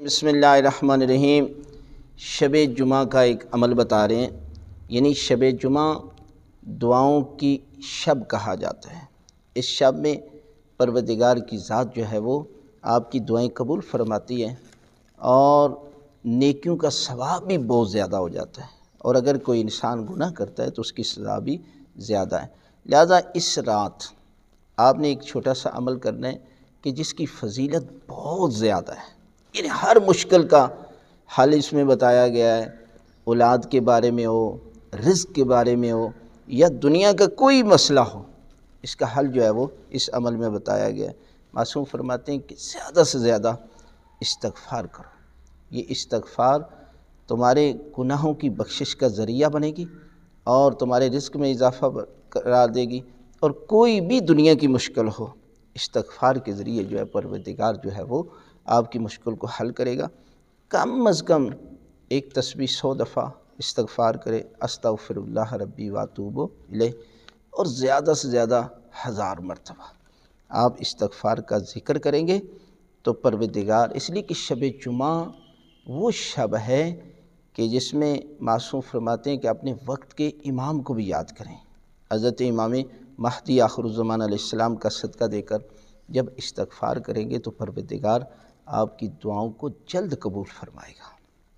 بسم اللہ الرحمن الرحیم۔ شب جمعہ کا ایک عمل بتا رہے ہیں، یعنی شب جمعہ دعاؤں کی شب کہا جاتا ہے۔ اس شب میں پروردگار کی ذات جو ہے وہ آپ کی دعائیں قبول فرماتی ہے اور نیکیوں کا ثواب بھی بہت زیادہ ہو جاتا ہے، اور اگر کوئی انسان گناہ کرتا ہے تو اس کی سزا بھی زیادہ ہے۔ لہذا اس رات آپ نے ایک چھوٹا سا عمل کرنا ہے کہ جس کی فضیلت بہت زیادہ ہے، یعنی ہر مشکل کا حل اس میں بتایا گیا ہے۔ اولاد کے بارے میں ہو، رزق کے بارے میں ہو، یا دنیا کا کوئی مسئلہ ہو، اس کا حل جو ہے وہ اس عمل میں بتایا گیا ہے۔ معصوم فرماتے ہیں کہ زیادہ سے زیادہ استغفار کرو، یہ استغفار تمہارے گناہوں کی بخشش کا ذریعہ بنے گی اور تمہارے رزق میں اضافہ قرار دے گی، اور کوئی بھی دنیا کی مشکل ہو استغفار کے ذریعے جو ہے پروردگار جو ہے وہ آپ کی مشکل کو حل کرے گا۔ کم از کم ایک تسبیح 100 دفعہ استغفار کرے، استغفر اللہ ربی واتوب الیہ، اور زیادہ سے زیادہ 1000 مرتبہ آپ استغفار کا ذکر کریں گے تو پروردگار، اس لیے کہ شب جمعہ وہ شب ہے کہ جس میں معصوم فرماتے ہیں کہ اپنے وقت کے امام کو بھی یاد کریں۔ حضرت امام مہدی آخر الزمان علیہ السلام کا صدقہ دے کر جب استغفار کریں گے تو پروردگار آپ کی دعاؤں کو جلد قبول فرمائے گا۔